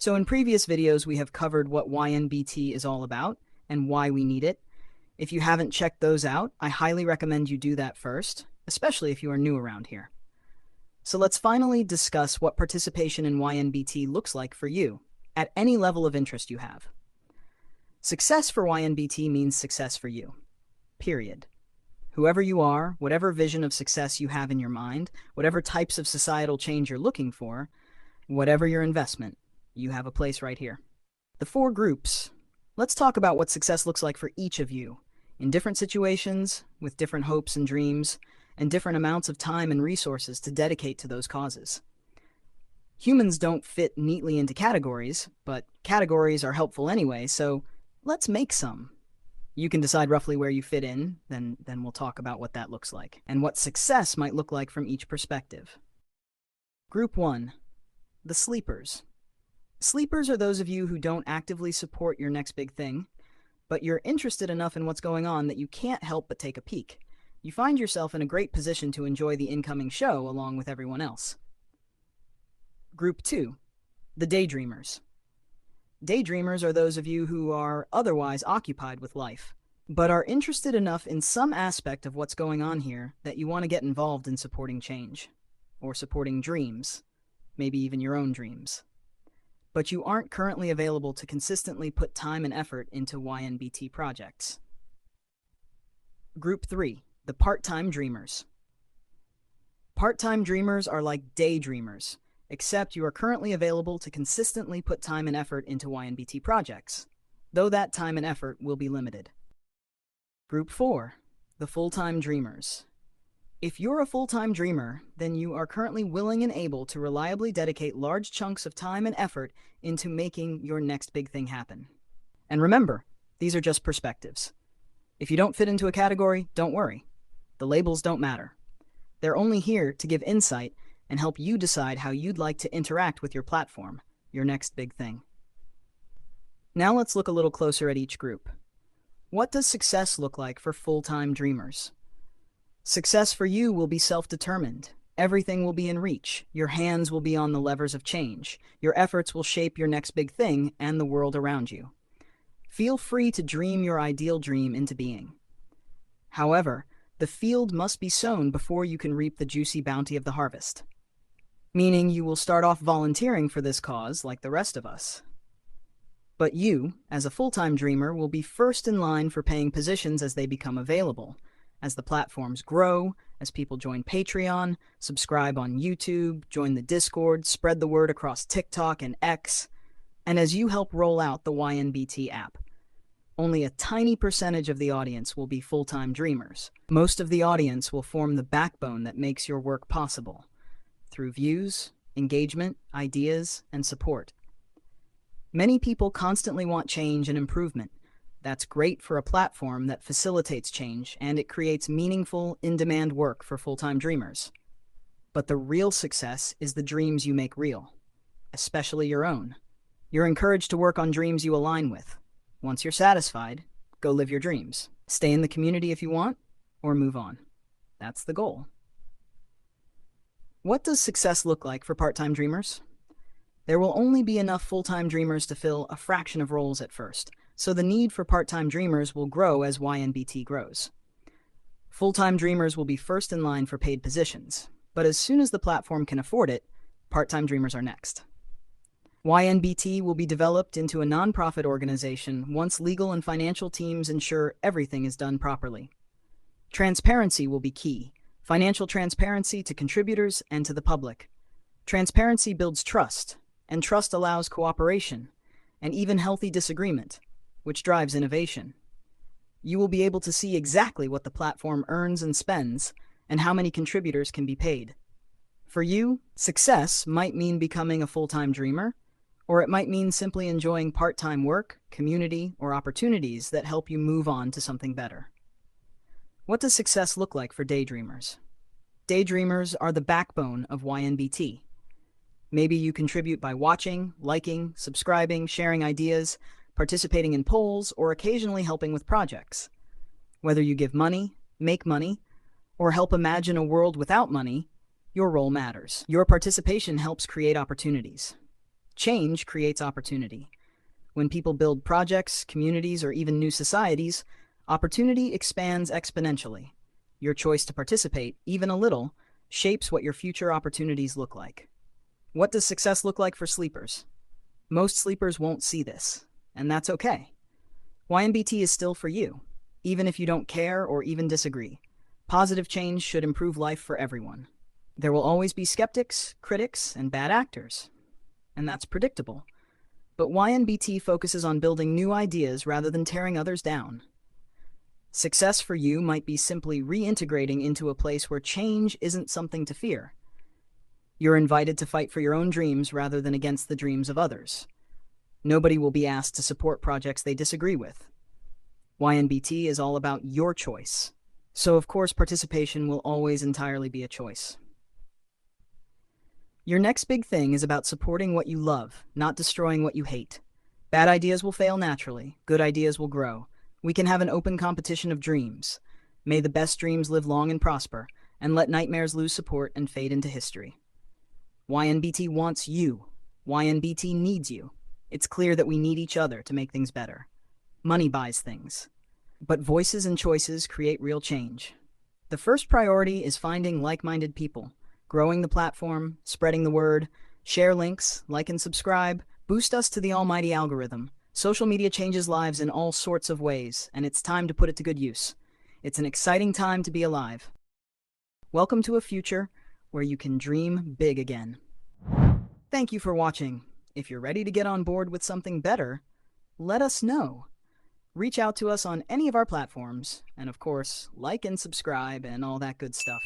So in previous videos, we have covered what YNBT is all about and why we need it. If you haven't checked those out, I highly recommend you do that first, especially if you are new around here. So let's finally discuss what participation in YNBT looks like for you, at any level of interest you have. Success for YNBT means success for you. Period. Whoever you are, whatever vision of success you have in your mind, whatever types of societal change you're looking for, whatever your investment, you have a place right here. The 4 groups. Let's talk about what success looks like for each of you, in different situations, with different hopes and dreams, and different amounts of time and resources to dedicate to those causes. Humans don't fit neatly into categories, but categories are helpful anyway, so let's make some. You can decide roughly where you fit in, then we'll talk about what that looks like, and what success might look like from each perspective. Group 1. The sleepers. Sleepers are those of you who don't actively support your next big thing, but you're interested enough in what's going on that you can't help but take a peek. You find yourself in a great position to enjoy the incoming show along with everyone else. Group 2. The daydreamers. Daydreamers are those of you who are otherwise occupied with life, but are interested enough in some aspect of what's going on here that you want to get involved in supporting change, or supporting dreams, maybe even your own dreams. But you aren't currently available to consistently put time and effort into YNBT projects. Group 3. The part-time dreamers. Part-time dreamers are like daydreamers, except you are currently available to consistently put time and effort into YNBT projects, though that time and effort will be limited. Group 4. The full-time dreamers. If you're a full-time dreamer, then you are currently willing and able to reliably dedicate large chunks of time and effort into making your next big thing happen. And remember, these are just perspectives. If you don't fit into a category, don't worry. The labels don't matter. They're only here to give insight and help you decide how you'd like to interact with your platform, your next big thing. Now let's look a little closer at each group. What does success look like for full-time dreamers? Success for you will be self-determined. Everything will be in reach. Your hands will be on the levers of change. Your efforts will shape your next big thing and the world around you. Feel free to dream your ideal dream into being. However, the field must be sown before you can reap the juicy bounty of the harvest. Meaning you will start off volunteering for this cause like the rest of us. But you, as a full-time dreamer, will be first in line for paying positions as they become available, as the platforms grow, as people join Patreon, subscribe on YouTube, join the Discord, spread the word across TikTok and X, and as you help roll out the YNBT app. Only a tiny percentage of the audience will be full-time dreamers. Most of the audience will form the backbone that makes your work possible, through views, engagement, ideas, and support. Many people constantly want change and improvement. That's great for a platform that facilitates change, and it creates meaningful, in-demand work for full-time dreamers. But the real success is the dreams you make real, especially your own. You're encouraged to work on dreams you align with. Once you're satisfied, go live your dreams. Stay in the community if you want, or move on. That's the goal. What does success look like for part-time dreamers? There will only be enough full-time dreamers to fill a fraction of roles at first, so the need for part-time dreamers will grow as YNBT grows. Full-time dreamers will be first in line for paid positions, but as soon as the platform can afford it, part-time dreamers are next. YNBT will be developed into a nonprofit organization once legal and financial teams ensure everything is done properly. Transparency will be key. Financial transparency to contributors and to the public. Transparency builds trust, and trust allows cooperation, and even healthy disagreement, which drives innovation. You will be able to see exactly what the platform earns and spends, and how many contributors can be paid. For you, success might mean becoming a full-time dreamer, or it might mean simply enjoying part-time work, community, or opportunities that help you move on to something better. What does success look like for daydreamers? Daydreamers are the backbone of YNBT. Maybe you contribute by watching, liking, subscribing, sharing ideas, participating in polls, or occasionally helping with projects. Whether you give money, make money, or help imagine a world without money, your role matters. Your participation helps create opportunities. Change creates opportunity. When people build projects, communities, or even new societies, opportunity expands exponentially. Your choice to participate, even a little, shapes what your future opportunities look like. What does success look like for sleepers? Most sleepers won't see this, and that's okay. YNBT is still for you, even if you don't care or even disagree. Positive change should improve life for everyone. There will always be skeptics, critics, and bad actors, and that's predictable. But YNBT focuses on building new ideas rather than tearing others down. Success for you might be simply reintegrating into a place where change isn't something to fear. You're invited to fight for your own dreams rather than against the dreams of others. Nobody will be asked to support projects they disagree with. YNBT is all about your choice. So, of course, participation will always entirely be a choice. Your next big thing is about supporting what you love, not destroying what you hate. Bad ideas will fail naturally. Good ideas will grow. We can have an open competition of dreams. May the best dreams live long and prosper, and let nightmares lose support and fade into history. YNBT wants you. YNBT needs you. It's clear that we need each other to make things better. Money buys things. But voices and choices create real change. The first priority is finding like-minded people, growing the platform, spreading the word, share links, like and subscribe, boost us to the almighty algorithm. Social media changes lives in all sorts of ways, and it's time to put it to good use. It's an exciting time to be alive. Welcome to a future where you can dream big again. Thank you for watching. If you're ready to get on board with something better, let us know. Reach out to us on any of our platforms, and of course, like and subscribe and all that good stuff.